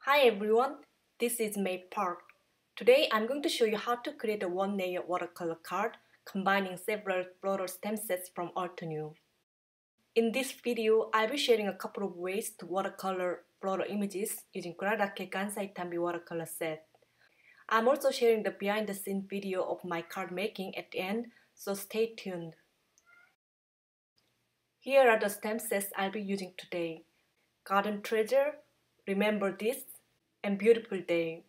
Hi everyone, this is May Park. Today I'm going to show you how to create a one-layer watercolor card combining several floral stem sets from old to new. In this video, I'll be sharing a couple of ways to watercolor floral images using Kuretake Gansai Tambi watercolor set. I'm also sharing the behind-the-scenes video of my card making at the end, so stay tuned. Here are the stem sets I'll be using today. Garden Treasure, Remember This, and Beautiful Day.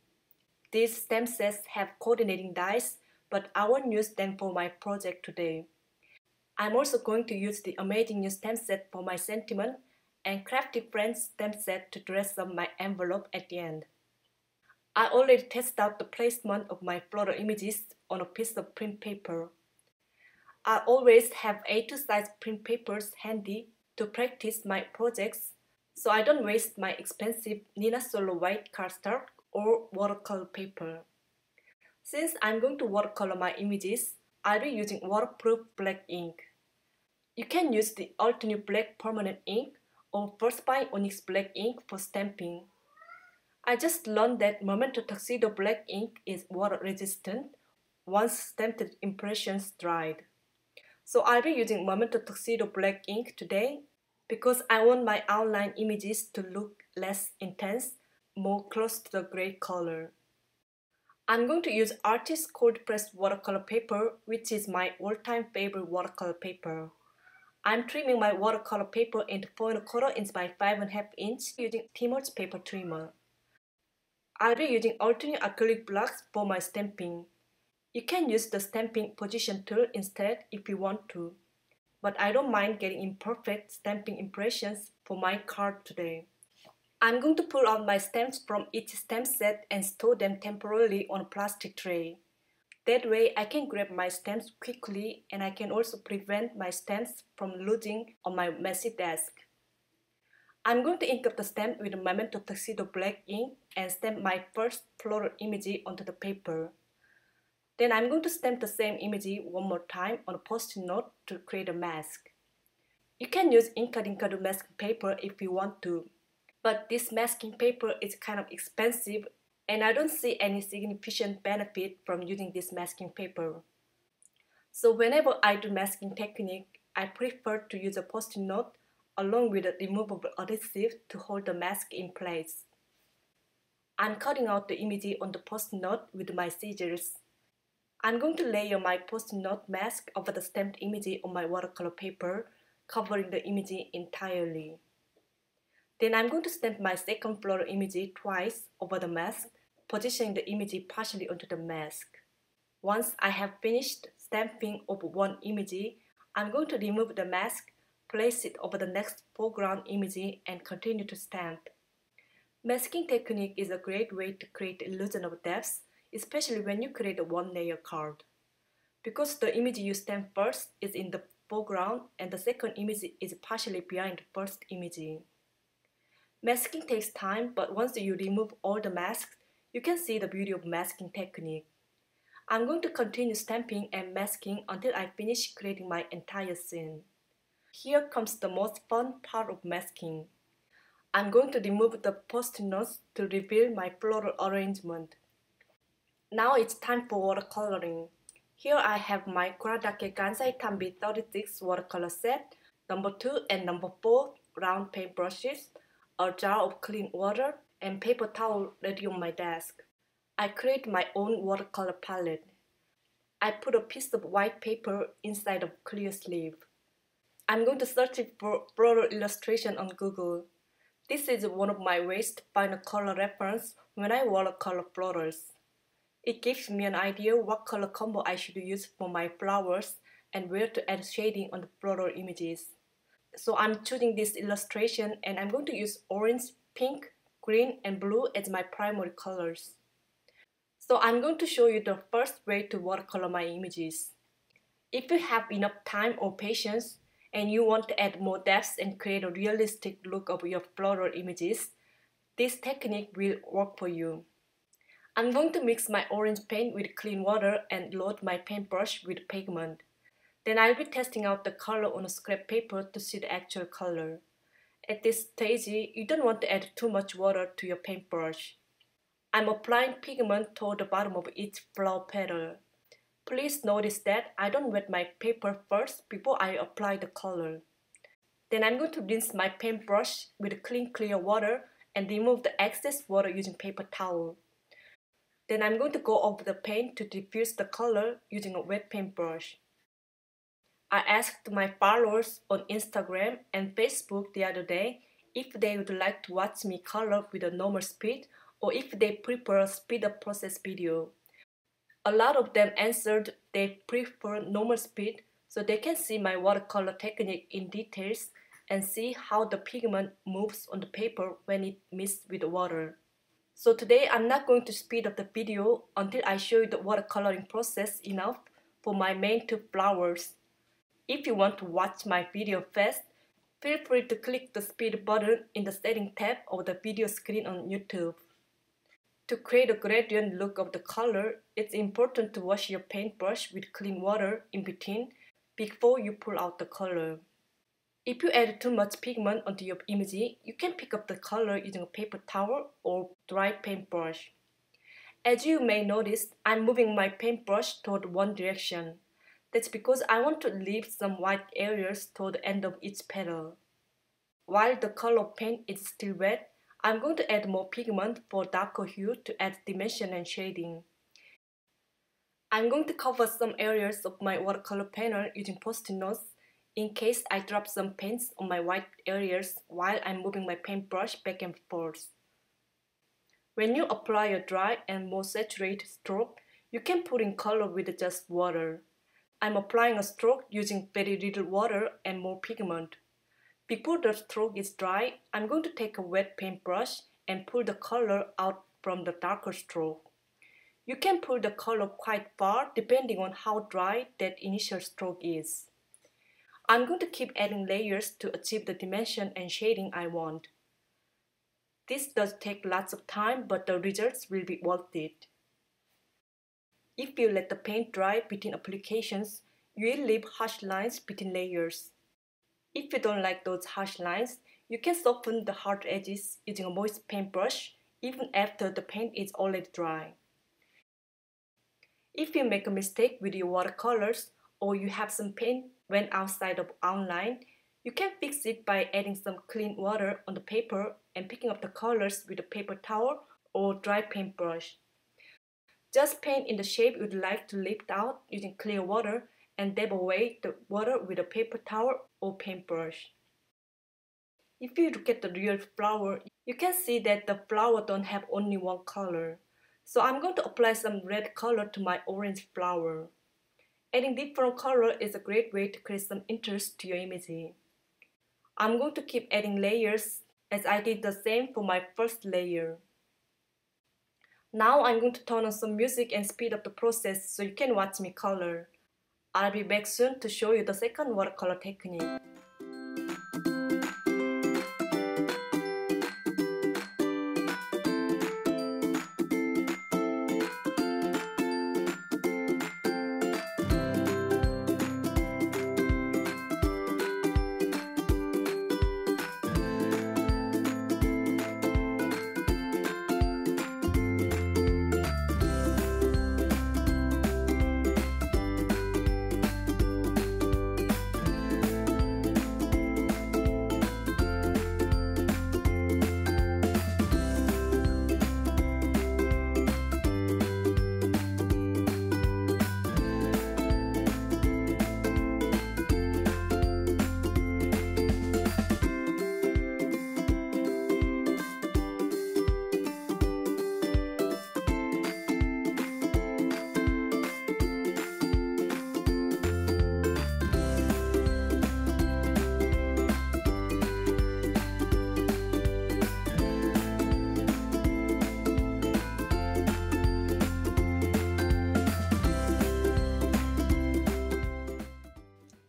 These stem sets have coordinating dies, but I won't use them for my project today. I'm also going to use the Amazing New stem set for my sentiment and Crafty Friends stem set to dress up my envelope at the end. I already tested out the placement of my floral images on a piece of print paper. I always have A2 size print papers handy to practice my projects, so I don't waste my expensive Nina Solo white cardstock or watercolor paper. Since I'm going to watercolor my images, I'll be using waterproof black ink. You can use the alternate black permanent ink or First Buy Onyx black ink for stamping. I just learned that Memento Tuxedo black ink is water resistant once stamped impressions dried. So I'll be using Memento Tuxedo black ink today because I want my outline images to look less intense, more close to the gray color. I'm going to use Artist Cold Pressed watercolor paper, which is my all-time favorite watercolor paper. I'm trimming my watercolor paper into 4¼ inch by 5½ inch using Timo's paper trimmer. I'll be using alternate acrylic blocks for my stamping. You can use the stamping position tool instead if you want to, but I don't mind getting imperfect stamping impressions for my card today. I'm going to pull out my stamps from each stamp set and store them temporarily on a plastic tray. That way I can grab my stamps quickly and I can also prevent my stamps from losing on my messy desk. I'm going to ink up the stamp with a Memento Tuxedo black ink and stamp my first floral image onto the paper. Then I'm going to stamp the same image one more time on a post-it note to create a mask. You can use Inkadu masking paper if you want to, but this masking paper is kind of expensive and I don't see any significant benefit from using this masking paper. So whenever I do masking technique, I prefer to use a post-it note along with a removable adhesive to hold the mask in place. I'm cutting out the image on the post-it note with my scissors. I'm going to layer my post-it note mask over the stamped image on my watercolor paper, covering the image entirely. Then I'm going to stamp my second floral image twice over the mask, positioning the image partially onto the mask. Once I have finished stamping over one image, I'm going to remove the mask, place it over the next foreground image and continue to stamp. Masking technique is a great way to create illusion of depth, especially when you create a one-layer card. Because the image you stamp first is in the foreground and the second image is partially behind the first image. Masking takes time, but once you remove all the masks, you can see the beauty of masking technique. I'm going to continue stamping and masking until I finish creating my entire scene. Here comes the most fun part of masking. I'm going to remove the post-it notes to reveal my floral arrangement. Now it's time for watercoloring. Here I have my Kuretake Gansai Tambi 36 watercolor set, number 2 and number 4 round paint brushes, a jar of clean water, and paper towel ready on my desk. I create my own watercolor palette. I put a piece of white paper inside a clear sleeve. I'm going to search for floral illustration on Google. This is one of my ways to find a color reference when I watercolor florals. It gives me an idea what color combo I should use for my flowers and where to add shading on the floral images. So I'm choosing this illustration and I'm going to use orange, pink, green, and blue as my primary colors. So I'm going to show you the first way to watercolor my images. If you have enough time or patience and you want to add more depth and create a realistic look of your floral images, this technique will work for you. I'm going to mix my orange paint with clean water and load my paintbrush with pigment. Then I'll be testing out the color on a scrap paper to see the actual color. At this stage, you don't want to add too much water to your paintbrush. I'm applying pigment toward the bottom of each flower petal. Please notice that I don't wet my paper first before I apply the color. Then I'm going to rinse my paintbrush with clean clear water and remove the excess water using paper towel. Then I'm going to go over the paint to diffuse the color using a wet paintbrush. I asked my followers on Instagram and Facebook the other day if they would like to watch me color with a normal speed or if they prefer a speed up process video. A lot of them answered they prefer normal speed so they can see my watercolor technique in details and see how the pigment moves on the paper when it mixes with water. So today I'm not going to speed up the video until I show you the watercoloring process enough for my main two flowers. If you want to watch my video fast, feel free to click the speed button in the setting tab of the video screen on YouTube. To create a gradient look of the color, it's important to wash your paintbrush with clean water in between before you pull out the color. If you add too much pigment onto your image, you can pick up the color using a paper towel or dry paintbrush. As you may notice, I'm moving my paintbrush toward one direction. That's because I want to leave some white areas toward the end of each petal. While the color paint is still wet, I'm going to add more pigment for darker hue to add dimension and shading. I'm going to cover some areas of my watercolor panel using post-it notes in case I drop some paints on my white areas while I'm moving my paintbrush back and forth. When you apply a dry and more saturated stroke, you can put in color with just water. I'm applying a stroke using very little water and more pigment. Before the stroke is dry, I'm going to take a wet paintbrush and pull the color out from the darker stroke. You can pull the color quite far depending on how dry that initial stroke is. I'm going to keep adding layers to achieve the dimension and shading I want. This does take lots of time, but the results will be worth it. If you let the paint dry between applications, you will leave harsh lines between layers. If you don't like those harsh lines, you can soften the hard edges using a moist paintbrush even after the paint is already dry. If you make a mistake with your watercolors or you have some paint went outside of outline, you can fix it by adding some clean water on the paper and picking up the colors with a paper towel or dry paintbrush. Just paint in the shape you would like to lift out using clear water and dab away the water with a paper towel or paintbrush. If you look at the real flower, you can see that the flower don't have only one color. So I'm going to apply some red color to my orange flower. Adding different color is a great way to create some interest to your image. I'm going to keep adding layers as I did the same for my first layer. Now I'm going to turn on some music and speed up the process so you can watch me color. I'll be back soon to show you the second watercolor technique.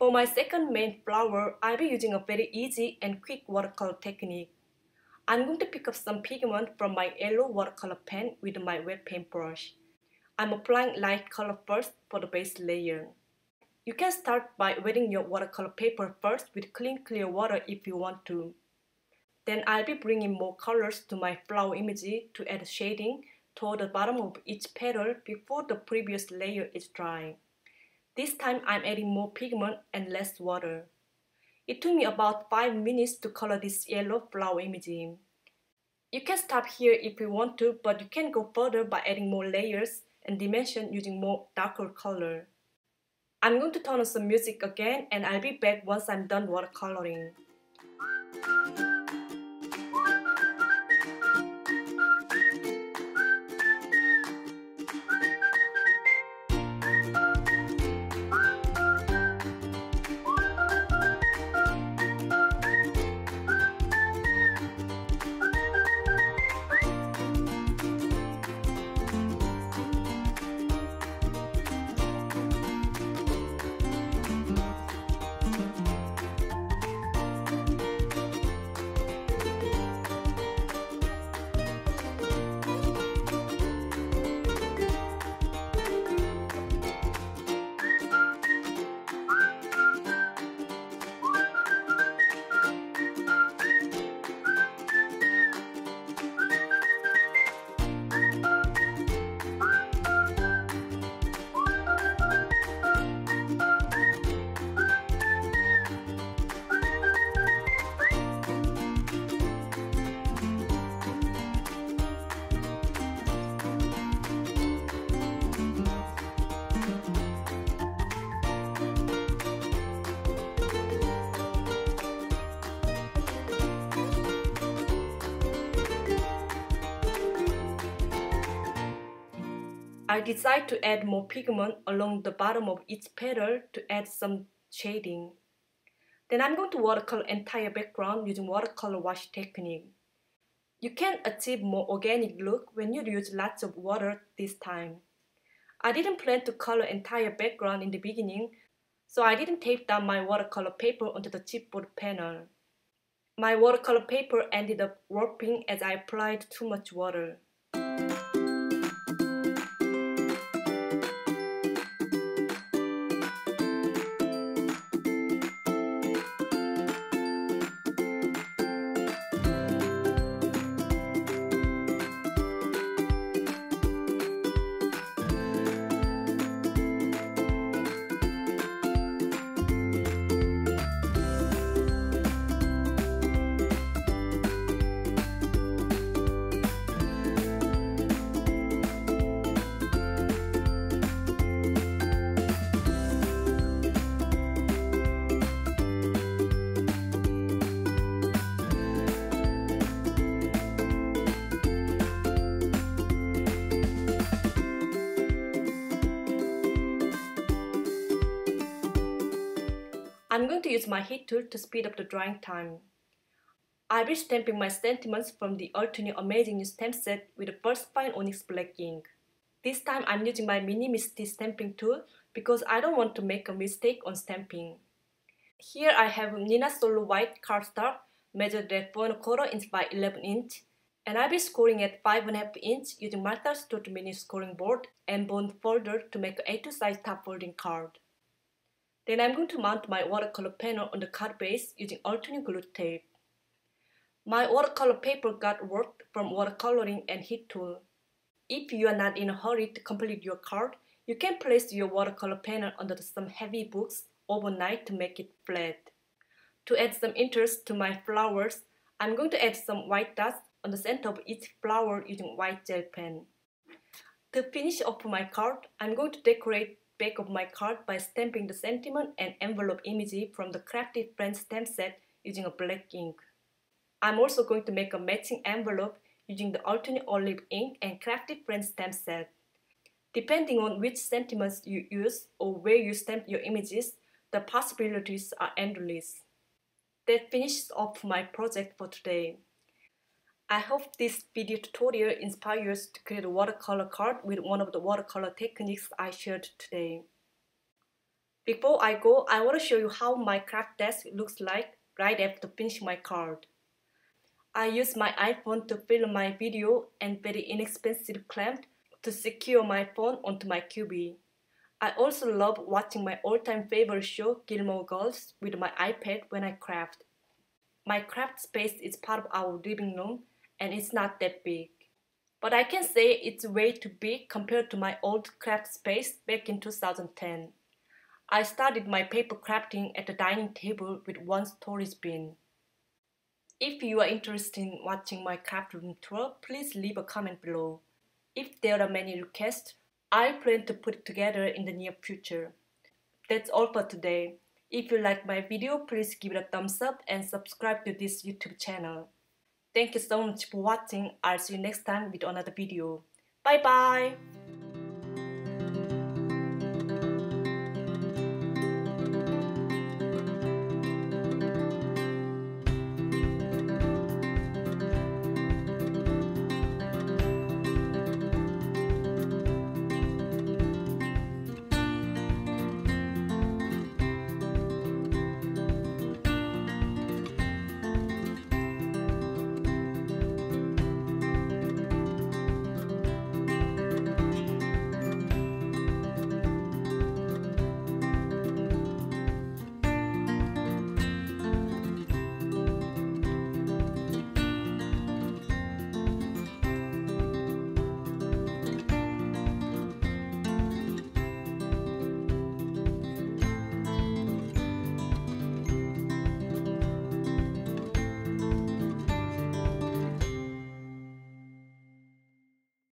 For my second main flower, I'll be using a very easy and quick watercolor technique. I'm going to pick up some pigment from my yellow watercolor pen with my wet paintbrush. I'm applying light color first for the base layer. You can start by wetting your watercolor paper first with clean clear water if you want to. Then I'll be bringing more colors to my flower image to add shading toward the bottom of each petal before the previous layer is dry. This time I'm adding more pigment and less water. It took me about 5 minutes to color this yellow flower image. You can stop here if you want to, but you can go further by adding more layers and dimension using more darker color. I'm going to turn on some music again and I'll be back once I'm done watercoloring. I decide to add more pigment along the bottom of each petal to add some shading. Then I'm going to watercolor entire background using watercolor wash technique. You can achieve more organic look when you use lots of water this time. I didn't plan to color entire background in the beginning, so I didn't tape down my watercolor paper onto the chipboard panel. My watercolor paper ended up warping as I applied too much water. I'm going to use my heat tool to speed up the drying time. I'll be stamping my sentiments from the Alternate Amazing stamp set with the first fine onyx black ink. This time I'm using my mini Misty stamping tool because I don't want to make a mistake on stamping. Here I have Nina Solo white cardstock measured at 4¼ inch by 11 inch, and I'll be scoring at 5½ inch using Martha's Tutor mini scoring board and bond folder to make an A2 size top folding card. Then I'm going to mount my watercolor panel on the card base using alternate glue tape. My watercolor paper got warped from watercoloring and heat tool. If you are not in a hurry to complete your card, you can place your watercolor panel under some heavy books overnight to make it flat. To add some interest to my flowers, I'm going to add some white dots on the center of each flower using white gel pen. To finish off my card, I'm going to decorate back of my card by stamping the sentiment and envelope image from the Crafted Friends stamp set using a black ink. I'm also going to make a matching envelope using the alternate olive ink and Crafted Friends stamp set. Depending on which sentiments you use or where you stamp your images, the possibilities are endless. That finishes off my project for today. I hope this video tutorial inspires you to create a watercolor card with one of the watercolor techniques I shared today. Before I go, I want to show you how my craft desk looks like right after finishing my card. I use my iPhone to film my video and very inexpensive clamp to secure my phone onto my QB. I also love watching my all-time favorite show, Gilmore Girls, with my iPad when I craft. My craft space is part of our living room and it's not that big. But I can say it's way too big compared to my old craft space back in 2010. I started my paper crafting at the dining table with one storage bin. If you are interested in watching my craft room tour, please leave a comment below. If there are many requests, I plan to put it together in the near future. That's all for today. If you like my video, please give it a thumbs up and subscribe to this YouTube channel. Thank you so much for watching. I'll see you next time with another video. Bye bye!